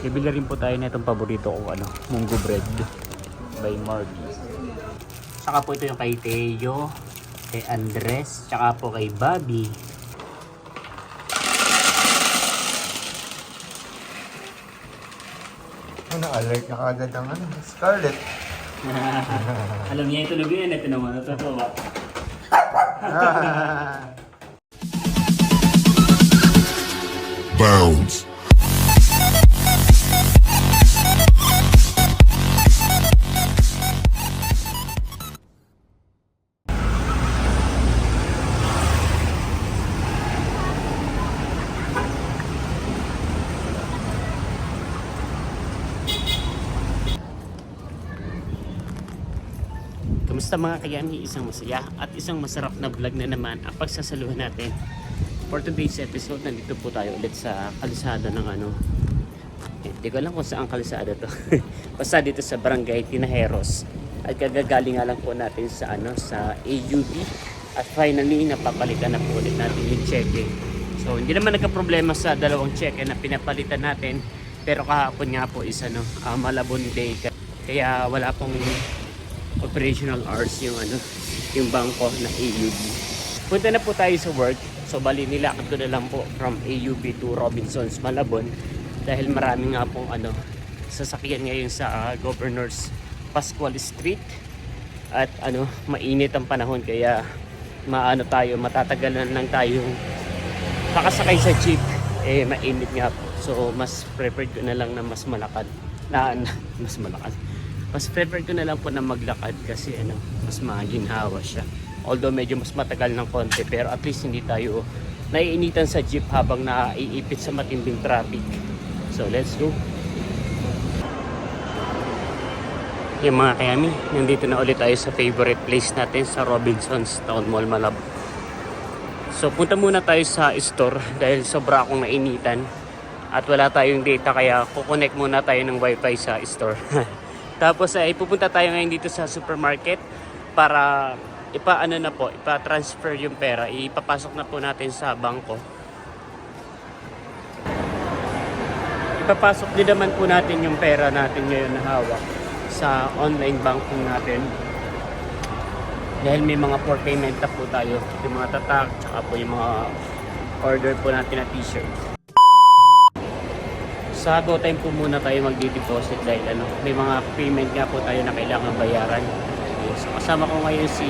Bibili rin po tayo na itong paborito kong munggo bread by Marby. Saka po ito yung kay Teo, kay Andres, saka po kay Bobby. Alert na kaagad ang Scarlett. Alam niya ito yan, ito naman, natutuwa. Bounce. Kamusta mga kayami? Isang masaya at isang masarap na vlog na naman ang pagsasaluhan natin. For today's episode, nandito po tayo ulit sa kalsada ng hindi ko alam kung saan kalsada to. Basta dito sa Barangay Tinajeros. At kagagaling nga lang po natin sa sa AUB. At finally, napapalitan na po ulit natin yung cheque. So, hindi naman nagka-problema sa dalawang cheque na pinapalitan natin. Pero kahapon nga po is Malabon Day. Kaya wala pong operational hours yung bangko na AUB. Punta na po tayo sa work. So bali nilakad ko na lang po from AUB to Robinsons, Malabon dahil marami nga pong sasakyan ngayon sa Governor's Pascual Street at mainit ang panahon kaya matatagalan lang tayong kakasakay sa jeep mainit nga po. So mas preferred ko na lang na mas prefer ko na lang po na maglakad kasi mas maginhawa siya. Although medyo mas matagal ng konti pero at least hindi tayo naiinitan sa jeep habang naiipit sa matinding traffic. So let's go. Yung mga kayami, nandito na ulit tayo sa favorite place natin sa Robinsons Town Mall, Malabon. So punta muna tayo sa store dahil sobra akong nainitan at wala tayong data kaya kukonek muna tayo ng wifi sa store. Tapos pupunta tayo ngayon dito sa supermarket para ipa-transfer yung pera. Ipapasok na po natin sa bangko. Ipapasok din naman po natin yung pera natin ngayon na hawak sa online banking natin. Dahil may mga for payment na po tayo. Yung mga tatak, tsaka po yung mga order po natin na t-shirt. Sa go time po muna tayo magdi-deposit dahil may mga payment nga po tayo na kailangan bayaran. So kasama ko ngayon si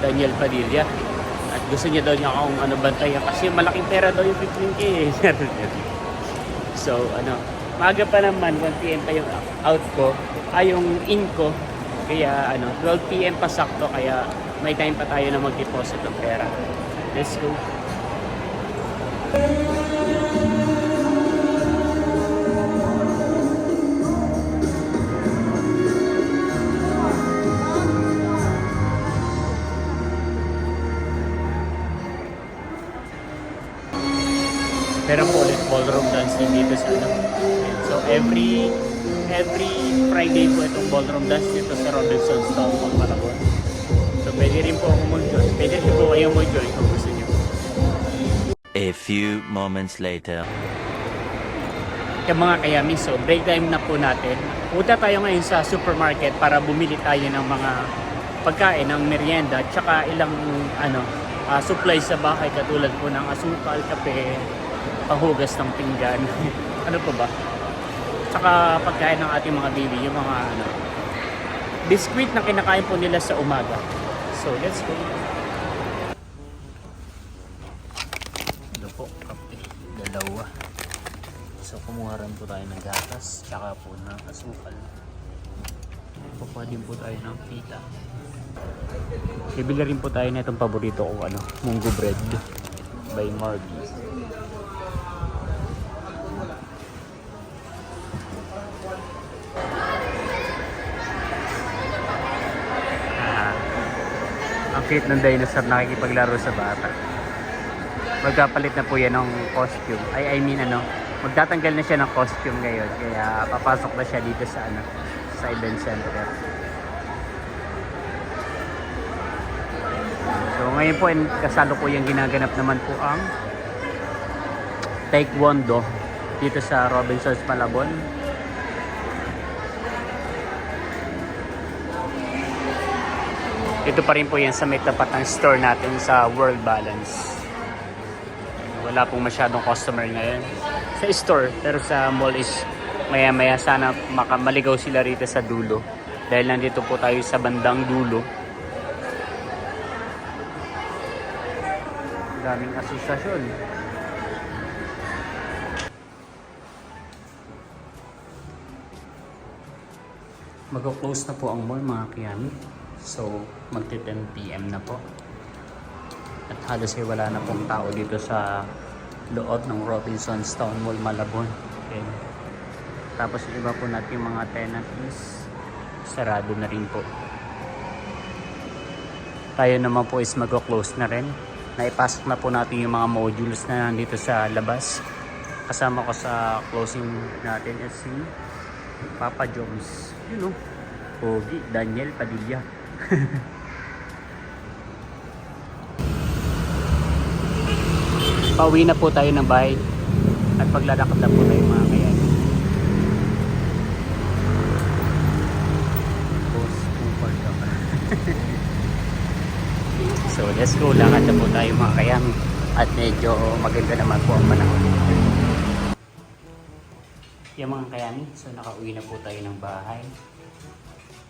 Daniel Padilla at gusto niya daw niya akong bantayan kasi malaking pera daw yung 15K So maaga pa naman, 1 PM pa yung out ko, yung in ko. Kaya 12 PM pa sakto kaya may time pa tayo na mag-deposit ng pera. Let's go. Pero po ulit ballroom dancing dito sa So every Friday po itong ballroom dance dito sa Robinsons Town Mall, Malabon. So pwede rin po ako mag-join. Pwede rin po kayo mag-join kung gusto nyo. A few moments later. Kaya mga kayami, so break time na po natin. Punta tayo ngayon sa supermarket para bumili tayo ng mga pagkain, ng merienda, tsaka ilang supplies sa bahay katulad po ng asukal, kape, panghugas ng pinggan. Ano pa ba? Tsaka pagkain ng ating mga baby, yung mga biscuit na kinakain po nila sa umaga. So let's go. Ito po, kape, dalawa. So kumuha rin po tayo ng gatas, tsaka po ng asukal. Kukuha din po tayo ng pita. Bibili rin po tayo na itong paborito kong munggo bread by Marby. Ang cute ng dinosaur nakikipaglaro sa bata. Magkapalit na po yan ng costume. Magtatanggal na siya ng costume ngayon. Kaya papasok na siya dito sa sa event center. So ngayon po kasalukuyang ginaganap naman po ang Taekwondo dito sa Robinsons Malabon. Ito pa rin po yan sa may tapat ng store natin sa World Balance. Wala pong masyadong customer ngayon sa store, pero sa mall is maya maya sana maligaw sila rito sa dulo dahil nandito po tayo sa bandang dulo. Daming asosasyon. Mag-close na po ang mall mga kiyami. So, magti-10 PM na po. At halos ay wala na pong tao dito sa loob ng Robinsons Town Mall Malabon. Okay. Tapos yung iba po natin yung mga tenant is sarado na rin po. Tayo naman po is mag-close na rin. Naipasok na po natin yung mga modules na nandito sa labas. Kasama ko sa closing natin is si Papa Jones. You know, Pogi, Daniel Padilla. Pauwi na po tayo ng bahay at paglalakad na po tayo mga kayan. So let's go, lakad na po tayo mga kayan at medyo maganda naman po ang panahon. Yung mga kayami, so nakauwi na po tayo ng bahay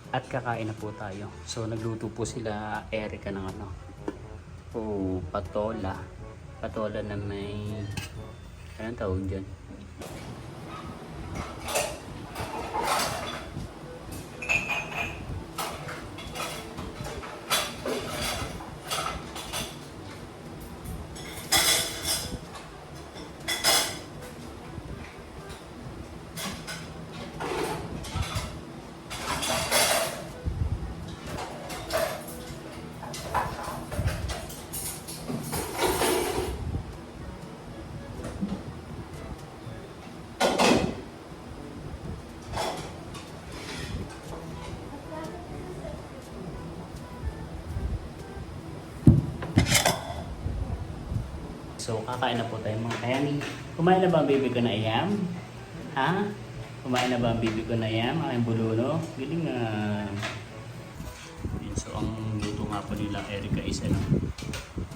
at kakain na po tayo. So nagluto po sila Erica ng ano, patola na may anong tawag dyan? So, kakain na po tayo mga kayami. Kumain na ba ang baby ko na iyam? Ha? Kumain na ba ang baby ko na iyam? Aking buluno? Giling so, ang luto nga po nila Erica is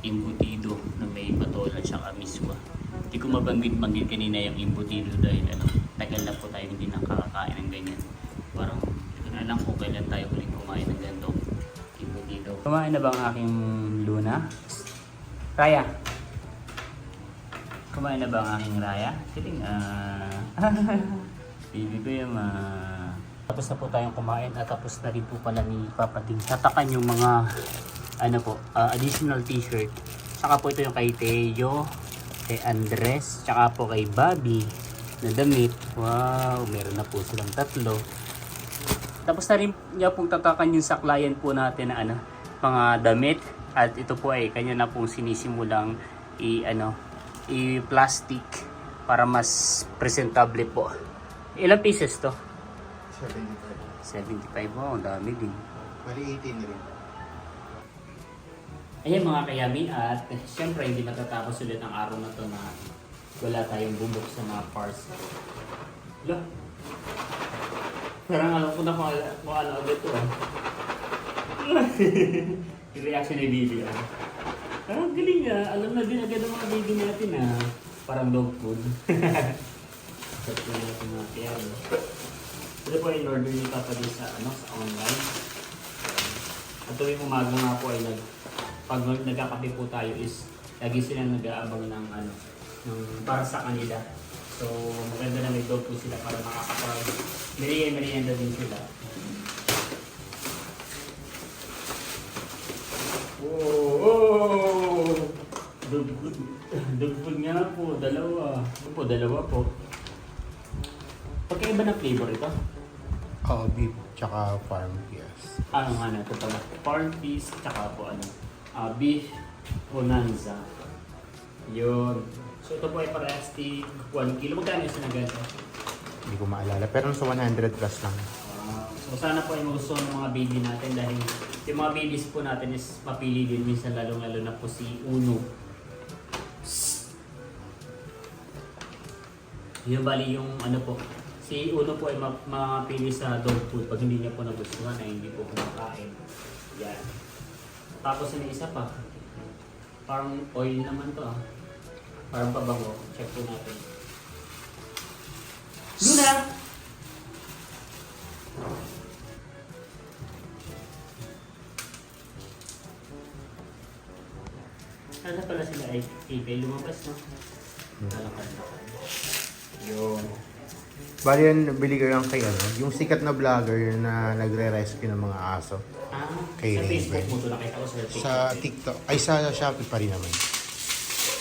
imbutido na may patola at saka miswa. Hindi ko mabanggit kanina yung imbutido dahil tagal na po tayo hindi nakakakain ng ganyan. Parang hindi ko na alam kung kailan tayo huling kumain ng ganito. Imbutido. Kumain na ba ang aking Luna? Raya? Kumain na ba ang aking Raya? Kiling baby ko yung tapos na po tayong kumain at tapos na rin po pala ni Papa Ding tatakan yung mga additional t-shirt. Saka po ito yung kay Teo, kay Andres, saka po kay Bobby na damit. Wow, meron na po silang tatlo. Tapos na rin niya pong tatakan yung saklayan po natin na mga damit. At ito po ay kanya na pong sinisimulang i-plastic para mas presentable po. Ilang pieces to? 75. Wow, dami din. Mali 18 rin. Ayan mga kayami, at syempre hindi matatapos ulit ang araw na to na wala tayong bubuk sa mga parts. Wala. Parang alam ko na kung ano agad to. Yung reaction ni Bibi. Parang galing nga, alam na din agad ang mga baby natin parang dog food. Sarap na natin mga kayami. Ito po yung order ni Papa din sa online. At tuwing umaga nga po ay pag nagkakape po tayo is lagi silang nag-aabang ng para sa kanila. So maganda na may dog po sila para merienda din sila. Oh! Dog food nga po, dalawa. Dalawa po. Pagkaiba na flavor ito? Beef tsaka farm, yes. Ano nga na ito pala? Farm piece tsaka po beef bonanza. Yun. So ito po ay parehastig 1 kilo. Magkano yung sinaganto? Hindi ko maalala. Pero sa 100 plus lang. So sana po ay magustuhan ng mga baby natin dahil yung mga babies po natin is mapili din minsan lalong-lalo na po si Uno. Yung bali yung ano po, si Uno po ay mapili sa dog food pag hindi niya po nagustuhan ay hindi po kumakain. Yan. Tapos yung isa pa, parang oil naman to ah. Parang pabango. Check po natin. Luna! Sana pala sila ay ikay lumabas, no? Lalakad-lakad. Yun. Bali yan, nabili ko lang kay ano, yung sikat na vlogger na nagre-rescue ng mga aso. Ah, Kay sa Facebook Raven. mo ito nakita ko sa TikTok. Sa TikTok, ay sa Shopee pa rin naman.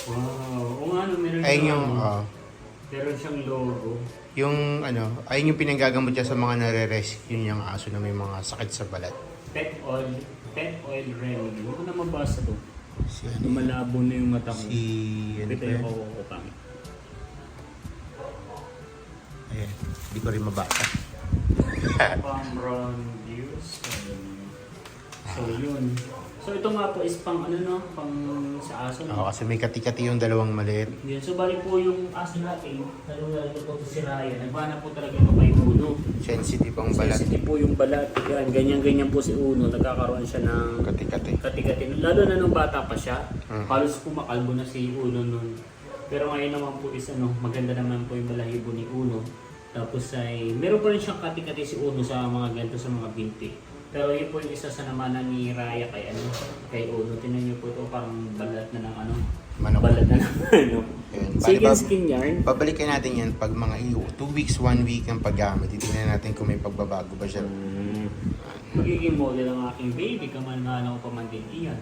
Wow. O nga, no, meron Ayun siyang, yung, meron siyang logo. yung ano, ayun yung pinanggagamot niya sa mga nare-rescue niyang aso na may mga sakit sa balat. Pet oil remedy. Hindi ko na mabasa to. Si ano, Malabo na yung mata ko. si, ano Ito pa yung yan? kukukupang. Ayan, hindi ko rin mabasa. Pamron views. So yun. So ito nga po is pang ano no, pang sa aso. Oo, kasi may kati-kati yung dalawang maliit. Yeah, so bali po yung aso natin, lalo po ito si Ryan. Nagbana po talaga ito kay Uno. Sensitive ang balat. Sensitive po yung balat. Yan, ganyan-ganyan po si Uno. Nagkakaroon siya ng Kati-kati. kati-kati. Lalo na nung bata pa siya, Hmm. halos kumakalbo na si Uno nun. Pero ngayon naman po is ano, maganda naman po yung balahibo ni Uno. Tapos ay, meron pa rin siyang kati-kati si Uno sa mga ganito sa mga binti. Pero yun po yung isa sa naman ni Raya kay ano, kay Uno. Tingnan niyo po ito parang balat na ng ano. Manok. Balat na ng ano. Ayan. Chicken skin yarn. Babalikan natin yan pag mga 2 weeks, 1 week ang paggamit. Titignan natin kung may pagbabago ba siya. Magiging model ang aking baby, kaman-man ako pa man din iyan.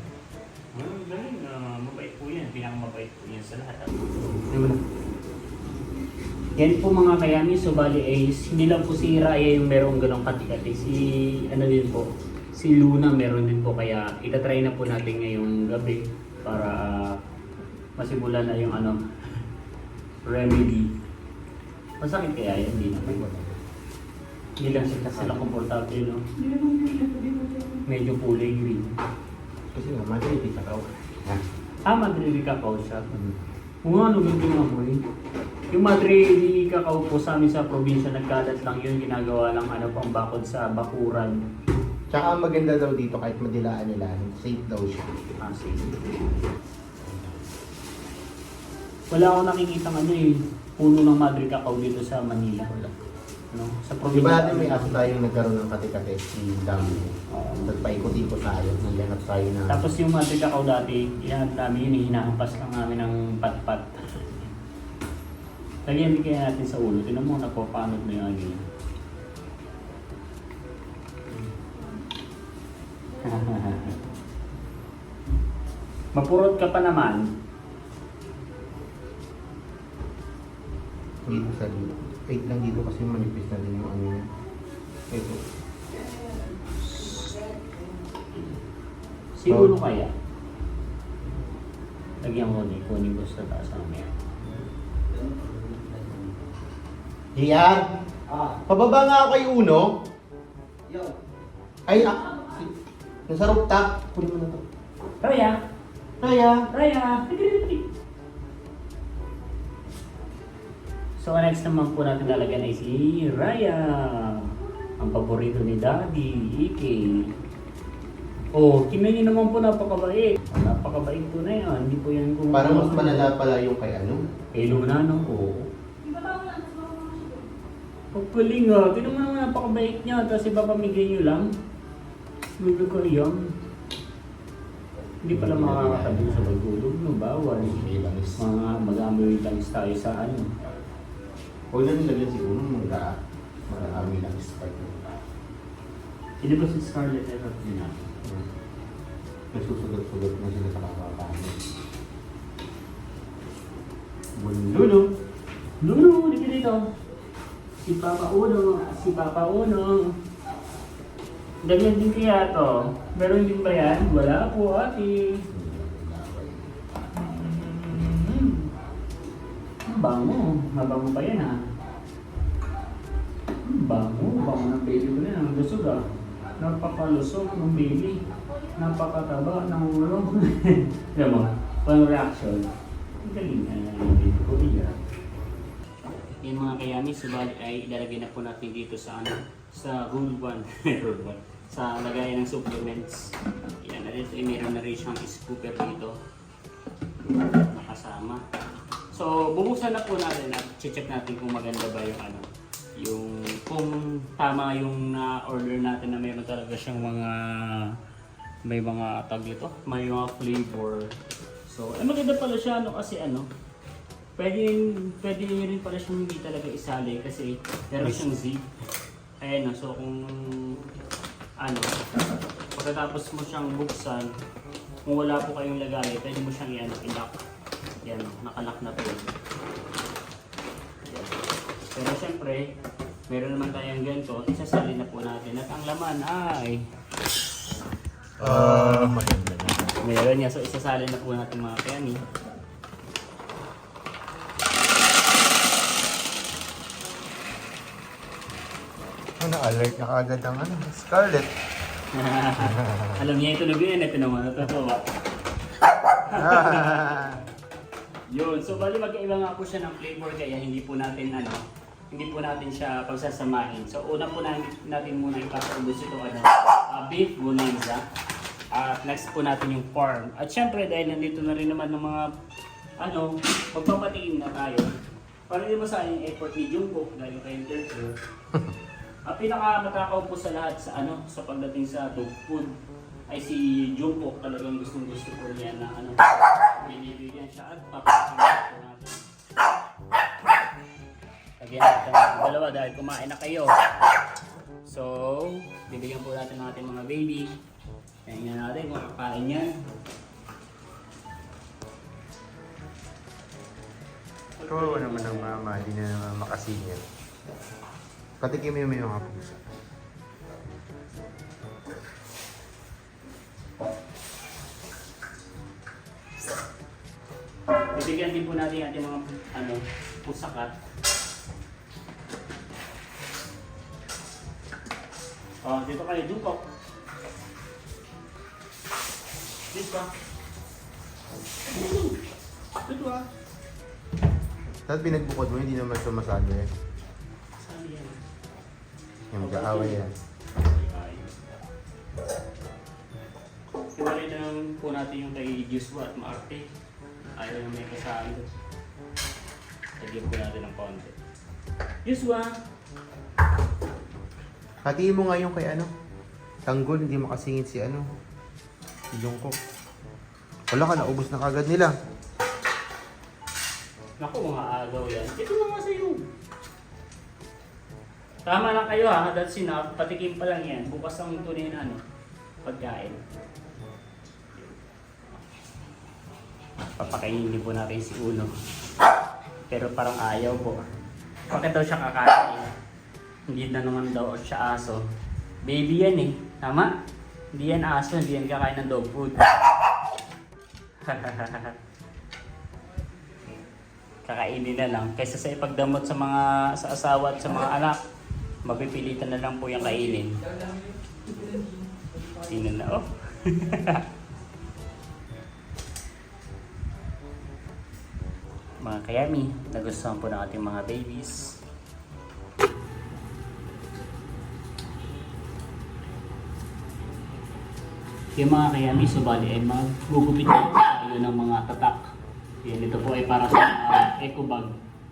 Galing, mabait po yan. Pinakamabait po yan sa lahat. Yan po mga kayami, so bali ay hindi lang po si Raya yung merong ganong kati-kati. Si ano din po, si Luna meron din po. Kaya itatry na po natin ngayong gabi para masimulan na yung ano, remedy. Masakit kaya yan? Hindi naman. Hindi lang sila komportable, no? Medyo kulay green. Kasi nga, madali ka daw. Madrid Cacao siya. Kung ano, ganito nga po eh. Yung Madrid Cacao po sa amin sa probinsya, nagkalat lang yun. Ginagawa lang ano pang bakod sa bakuran. Tsaka ang maganda daw dito kahit madilaan nila, safe daw siya. Sige. Wala akong nakikita ano eh, puno ng Madrid Cacao dito sa Manila. No? Sa Di ba probinsya. natin may aso tayong nagkaroon ng kati-kati, si Dami. Oo. At paikot-ikot tayo, naghanap tayo na... Tapos yung Madrid Cacao dati, yan namin yun, hinahampas lang namin ng pat-pat. Lagyan din kaya natin sa ulo. Tinan mo, napapanod mo yung ano yun. Mapurot ka pa naman. dito sa dito. Wait lang dito kasi manipis na din yung ano niya. Ito. Siguro kaya. Lagyan ko ni kunin ko sa taas ng meron. Gian! Pababa nga ako kay Uno. Ay, nasa rooftop. Kunin mo na to. Raya! Raya! Raya! So next naman po natin lalagyan ay si Raya. Ang paborito ni Daddy, Ike. Oh, Kimeni naman po napakabait. Napakabait po na yan. Hindi po yan kung... Parang mas malala pala yung kay ano. Kay Luna, no? Oo. Pagkaling nga. Tinan mo naman napakabait niya. Tapos ipapamigay niyo lang. Medyo kayang. Hindi pala makakatabi sa pagtulog, no? Bawal. Langis. Mga mag-amoy langis tayo sa ano. Huwag na nilagyan si Uno marami lang spike. Hindi ba si Scarlett ever din natin? Nagsusugat-sugat na sila sa kakakain. Lulu! Lulu! Dito dito! Si Papa Uno! Si Papa Uno! Ganyan din kaya to. Meron din ba yan? Wala po ate. Ang bango. Mabango pa yan ha. Ang bango. Bango ng baby ko na yan. Ang lusog ah. Napakalusog ng baby. Napakataba ng ulo. Alam mo, walang reaction. Ang galing na yung baby ko. Yung mga kayami, subali ay ilalagay na po natin dito sa ano, sa rule 1. Rule 1. Sa lagayan ng supplements. Yan, na dito, meron na rin siyang scooper dito. Nakasama. So, bubuksan na po natin at check natin kung maganda ba yung ano, yung kung tama yung order natin na meron talaga siyang mga may mga tag dito, may mga flavor. So, maganda pala siya ano kasi ano, pwede rin pala siyang hindi talaga isali kasi meron siyang zip. Ayan, so kung ano, pagkatapos mo siyang buksan, kung wala po kayong lagay, pwede mo siyang i-lock. Yan, nakalock na po yun. Yan. Pero syempre, meron naman tayong ganito, isasali na po natin. At ang laman ay... maganda na. meron niya, so isasali na po natin mga kayami. Na-alert na kaagad ang ano, Scarlett. Alam niya ito na yan, ito naman, natutuwa. Yun, so bali magkaiba nga po siya ng flavor kaya hindi po natin siya pagsasamahin. So una po natin muna ipapaubos ito beef bonanza. At next po natin yung farm. At syempre dahil nandito na rin naman ng mga magpapatiin na tayo. Para hindi masayang effort ni Jungkook dahil kayong interview. Ang pinakamatakaw po sa lahat sa pagdating sa dog food ay si Jungkook. Talagang gusto po niya na binibigyan siya at papakita po natin. Lagyan natin ang dalawa dahil kumain na kayo. So, bibigyan po natin ng ating mga baby. Tingnan natin kung kakain yan. Kawawa naman ng mama, hindi na naman makasingil. Patikim mo yung mga pusa. Bibigyan din po natin ating mga pusakat. Oh, dito kayo, Jungkook. Dito. Dito ah. Tapos pinagbukod mo, hindi naman sumasalo eh. Saan yan? Yung mag-aaway yan. Iwalay na lang po natin yung kay Joshua at Maarte. Ayaw na may kasama. Lagyan po natin ng konti. Joshua! Hatiin mo nga yung kay Tanggol, hindi makasingit si si Jungkook. Wala ka, naubos na kagad nila. Naku, mga agaw yan. Ito na nga sa'yo. Tama lang kayo ha, that's enough. Patikim pa lang yan. Bukas ang tunay na pagkain. Papakainin po natin si Uno. Pero parang ayaw po. Bakit daw siya kakain? Hindi na naman daw siya aso. Baby yan eh. Tama? Hindi yan aso, hindi yan kakain ng dog food. Kakainin na lang. Kaysa sa ipagdamot sa asawa at sa mga anak, mapipilitan na lang po yung kainin. Sino na oh? Mga kayami, nagustuhan po ng ating mga babies. Yung mga kayami, subali ay magugupit tayo ng mga tatak. Yan, ito po ay para sa eco bag.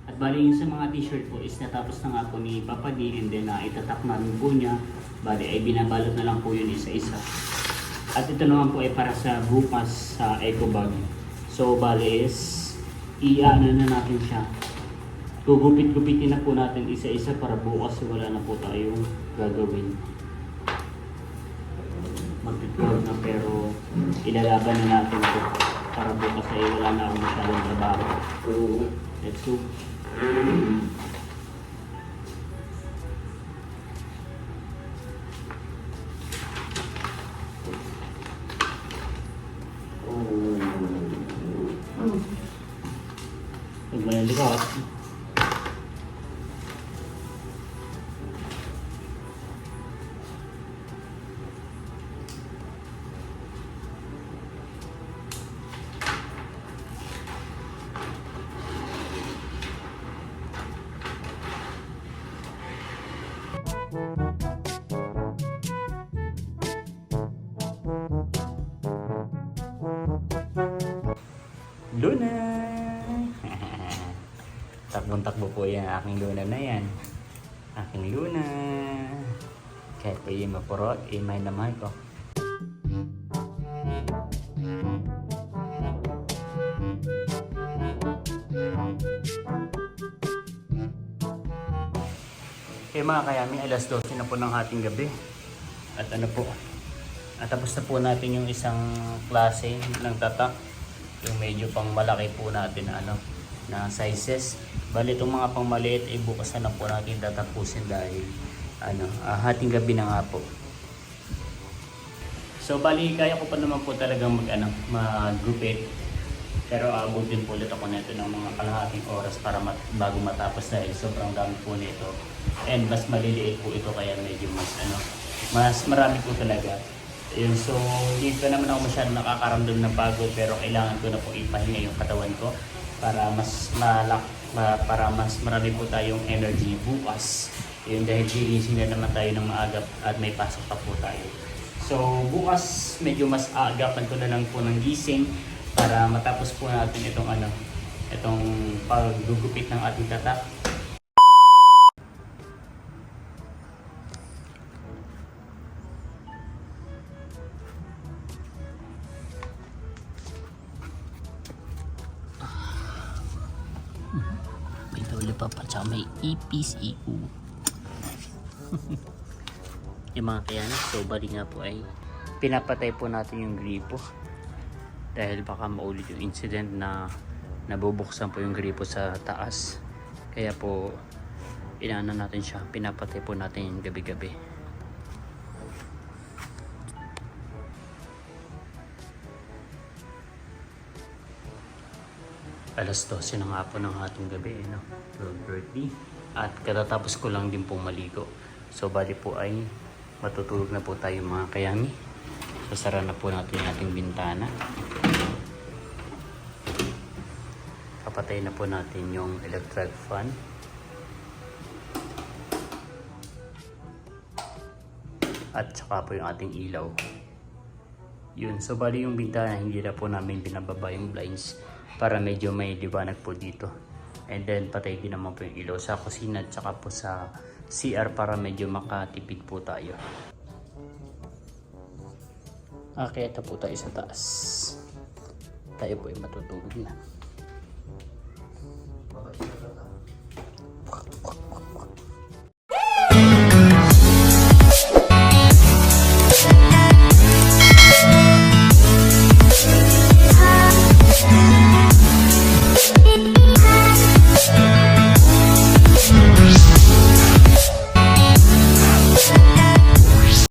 At bali yung sa mga t-shirt po is natapos na nga po ni Papa D and then itatak namin po niya. Bali ay binabalot na lang po yun isa-isa. At ito naman po ay para sa bukas sa eco bag. So bali is i-ano na natin siya. Gugupit-gupitin na po natin isa-isa para bukas wala na po tayong gagawin. Magtutulog na pero ilalaban na natin ito para bukas ay wala na akong masyadong trabaho. Let's go. Magmalilikot. Luna! Takbong-takbo po yan, aking Luna na yan. Aking Luna. Kahit po yung mapurot, may naman ko. Okay mga kayami, alas 12 na po ng ating gabi. At ano po, at tapos na po natin yung isang klase ng tatak. Yung medyo pang malaki po natin na na sizes. Bali itong mga pang maliit ay bukas na po natin tatapusin dahil hating gabi na nga po. So bali kaya ko pa naman po talagang mag-gupit. Pero abutin po ulit ako nito ng mga kalahating oras para bago matapos dahil sobrang dami po nito. And mas maliliit po ito kaya medyo mas marami po talaga. Yun, so hindi ko naman ako masyadong nakakaramdam ng pagod pero kailangan ko na po ipahinga yung katawan ko para mas marami po tayong energy bukas. Yun, dahil gigising na naman tayo ng maaga at may pasok pa po tayo. So bukas medyo mas aagapan ko na lang po ng gising para matapos po natin itong paggugupit ng ating tatak. May dole pa tsaka may EPCU. Yung mga kayana, so bali nga po ay pinapatay po natin yung gripo dahil baka maulit yung incident na nabubuksan po yung gripo sa taas. Kaya po inaano natin siya, pinapatay po natin yung gabi-gabi. Alas 12 na nga po ng ating gabi, 12:30. At katatapos ko lang din pong maligo. So bali po ay matutulog na po tayo mga kayami. Sasara na po natin yung ating bintana. Papatay na po natin yung electric fan. At saka po yung ating ilaw. Yun, so bali yung bintana hindi na po namin binababa yung blinds para medyo may liwanag po dito. And then patay din naman po yung ilaw sa kusina at saka po sa CR para medyo makatipid po tayo. Okay, ito po tayo sa taas. Tayo po ay matutulog na.